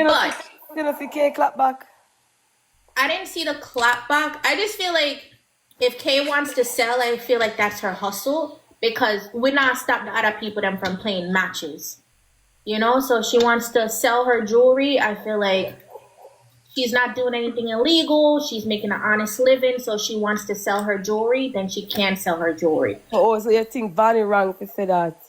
But You know, see K clap back. I didn't see the clap back. I just feel like if Kay wants to sell, I feel like that's her hustle because we're not stop the other people them from playing matches. You know, so she wants to sell her jewelry. I feel like she's not doing anything illegal. She's making an honest living, so she wants to sell her jewelry. Then she can sell her jewelry. Oh, so you think Vanny wrong to say that?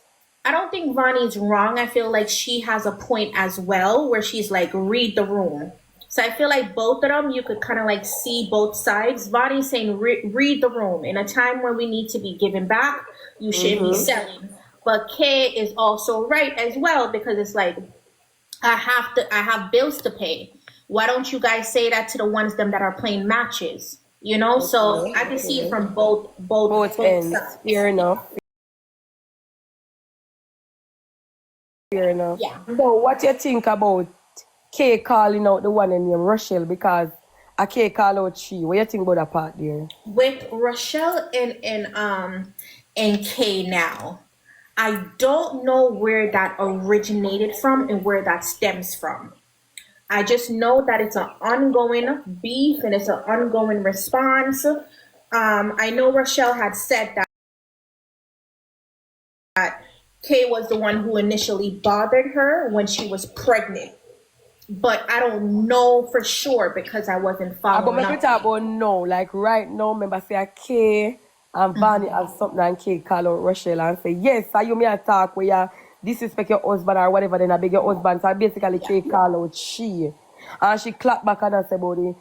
I don't think Vonnie's wrong. I feel like she has a point as well where she's like, read the room. So I feel like both of them, you could kind of like see both sides. Vonnie's saying, read the room. In a time where we need to be giving back, you shouldn't be selling. But Kay is also right as well because it's like, I have bills to pay. Why don't you guys say that to the ones them that are playing matches? You know, so I can see it from both ends. sides. Fair enough. Fair enough. Yeah. So what you think about K calling out the one named Rochelle because a K call out she? What you think about that part there? With Rochelle and Kay now, I don't know where that originated from and where that stems from. I just know that it's an ongoing beef and it's an ongoing response. I know Rochelle had said that Kay was the one who initially bothered her when she was pregnant. But I don't know for sure because I wasn't But following maybe up. talk about no, like right now, remember say a K and Vanny have something and K call out Rochelle and say, yes, are you may talk where you disrespect your husband or whatever, then I beg your husband. So basically K call out she. And she clap back and say about the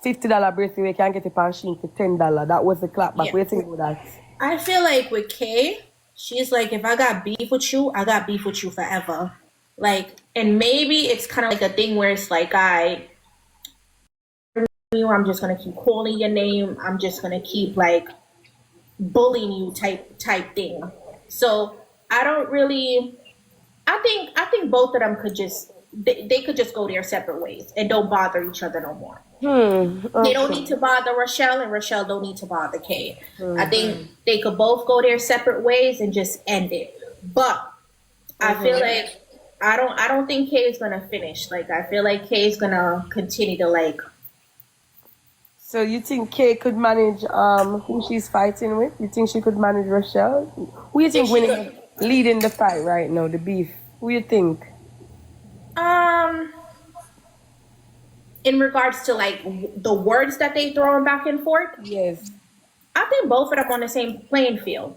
$50 bracelet we can get it on Shein for $10. That was the clap back. Yeah. What do you think about that? I feel like with Kay, she's like, if I got beef with you, I got beef with you forever. Like, and maybe it's kind of like a thing where it's like, I'm just gonna keep calling your name. I'm just gonna keep like bullying you type thing. So I don't really. I think both of them could just they could just go their separate ways and don't bother each other no more. They don't need to bother Rochelle, and Rochelle don't need to bother Kay. I think they could both go their separate ways and just end it. But I feel like I don't think Kay is gonna finish. Like I feel like Kay is gonna continue to like. So you think Kay could manage who she's fighting with? You think she could manage Rochelle? Who you think winning, leading the fight right now, the beef? Who you think? In regards to like the words that they throwing back and forth, Yes. I think both of them on the same playing field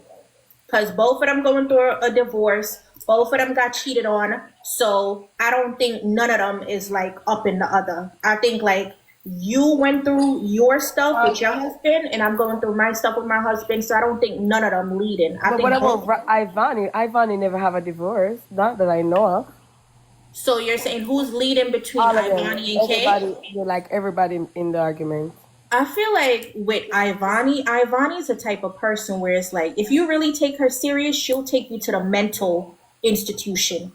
because both of them going through a divorce. Both of them got cheated on, so I don't think none of them is like up in the other. I think like you went through your stuff with your husband, and I'm going through my stuff with my husband. So I don't think none of them leading. I But think what both. about Ivani? Ivani never have a divorce, not that I know of. So you're saying who's leading between All of them, Ivani and Kay? everybody, like everybody in the argument. I feel like with Ivani's the type of person where it's like, if you really take her serious, she'll take you to the mental institution.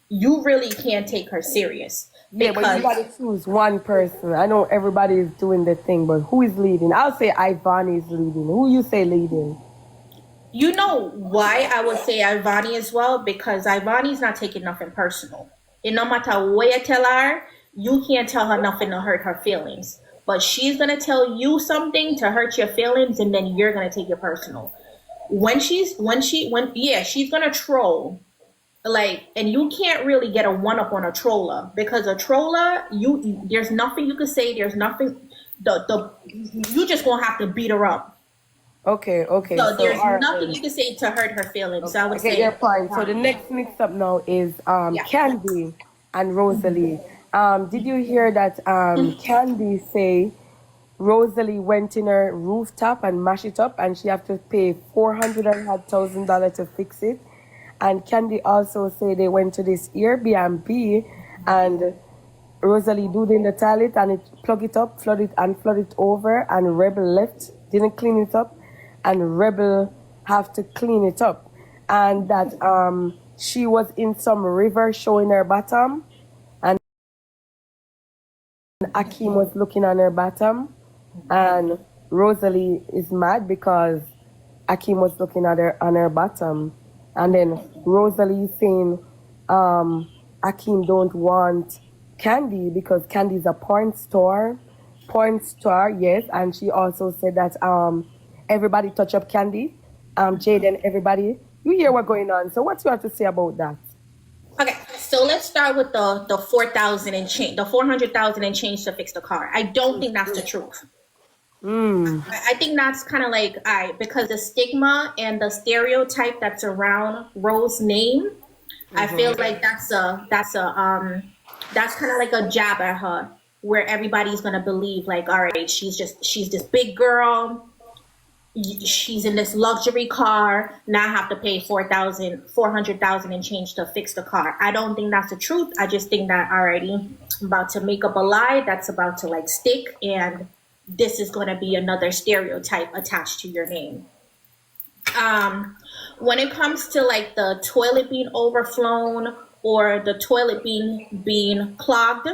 You really can't take her serious. Yeah, but you gotta choose one person. I know everybody is doing the thing, but who is leading? I'll say Ivani is leading. Who you say leading? You know why I would say Ivani as well? Because Ivani's not taking nothing personal. And no matter what you tell her, you can't tell her nothing to hurt her feelings. But she's gonna tell you something to hurt your feelings, and then you're gonna take it personal. She's gonna troll. Like, and you can't really get a one up on a troller because a troller, there's nothing you can say. There's nothing. You just gonna have to beat her up. Okay. So there's all right. nothing you can say to hurt her feelings. So I would I get say your point. So the next mix up now is Candy and Rosalie. Did you hear that Candy say Rosalie went in her rooftop and mashed it up and she have to pay $400,000 to fix it? And Candy also say they went to this Airbnb and Rosalie do in the toilet and it plug it up, flood it over, and Rebel left, didn't clean it up, and Rebel have to clean it up. And that she was in some river showing her bottom, and Akeem was looking on her bottom, and Rosalie is mad because Akeem was looking at her on her bottom. And then Rosalie saying Akeem don't want Candy because Candy is a porn star, yes, and she also said that everybody touch up Candy, Jaden, everybody. You hear what's going on. So what you have to say about that? Okay, so let's start with the 4,000 and change, the 400,000 and change to fix the car. I don't think that's the truth. I think that's kind of like because the stigma and the stereotype that's around Rose's name, I feel like that's kind of like a jab at her, where everybody's gonna believe like, all right, she's this big girl, she's in this luxury car, now I have to pay 400,000 and change to fix the car. I don't think that's the truth. I just think that already I'm about to make up a lie that's about to like stick, and this is going to be another stereotype attached to your name. When it comes to like the toilet being overflown or the toilet being clogged,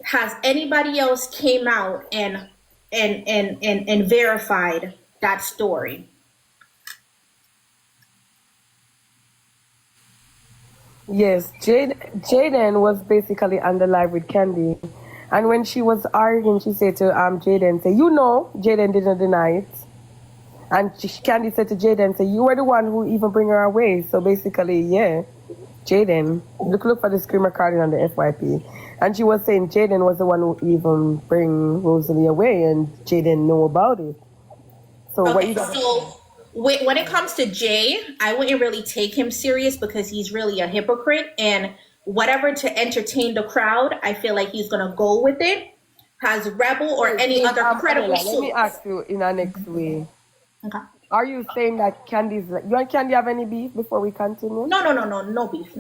has anybody else came out and verified that story? Yes, Jaden was basically on the live with Candy. And when she was arguing, she said to Jaden, say, Jaden didn't deny it. And Candy said to Jaden, say, you were the one who even bring her away. So basically, yeah, Jaden, look for the screen recording on the FYP. And she was saying Jaden was the one who even bring Rosalie away, and Jaden know about it. So okay, what you got? So when it comes to Jay, I wouldn't really take him serious because he's really a hypocrite, and whatever to entertain the crowd, I feel like he's gonna go with it. Has Rebel or any other credible source? Let me ask you in our next way. Okay. Are you saying that Candy's like, you and Candy have any beef before we continue? No beef.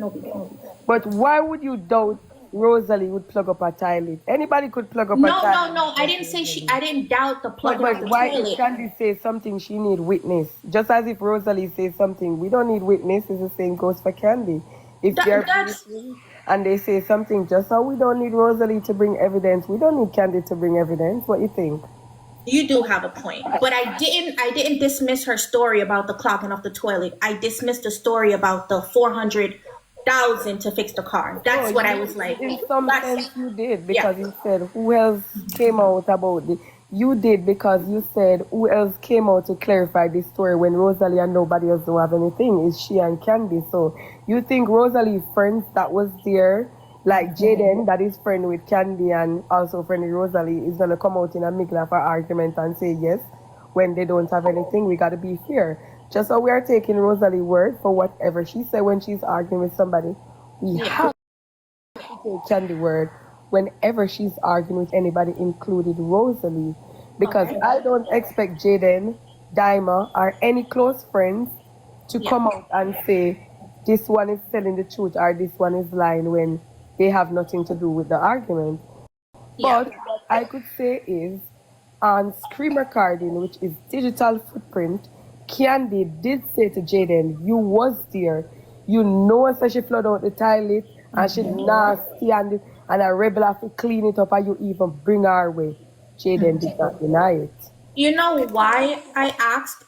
But why would you doubt Rosalie would plug up a toilet? Anybody could plug up a toilet. No. I didn't say I didn't doubt the plugging of the why toilet. if Candy says something, she need witness? Just as if Rosalie says something, we don't need witness. It's the same goes for Candy. If they're and they say something, just how we don't need Rosalie to bring evidence, we don't need Candy to bring evidence. What you think? You do have a point, but I didn't dismiss her story about the clogging of the toilet. I dismissed the story about the 400,000 to fix the car. That's what I was like. In some sense, you did because you said who else came out about it. You did because you said who else came out to clarify this story when Rosalie and nobody else don't have anything. It's she and Candy. So you think Rosalie's friends that was there, like Jaden, that is friend with Candy and also friend with Rosalie, is gonna come out in a middle of an argument and say yes when they don't have anything? We gotta be fair. Just so we are taking Rosalie's word for whatever she said when she's arguing with somebody, we have to take Candy's word whenever she's arguing with anybody, including Rosalie. Because I don't expect Jaden, Daima, or any close friends to come out and say this one is telling the truth or this one is lying when they have nothing to do with the argument. But what I could say is on screen recording, which is digital footprint, Candy did say to Jaden, you was there. You know, so she flood out the toilet and she nasty and a rebel have to clean it up and you even bring her away. Jaden did not deny it. You know why I asked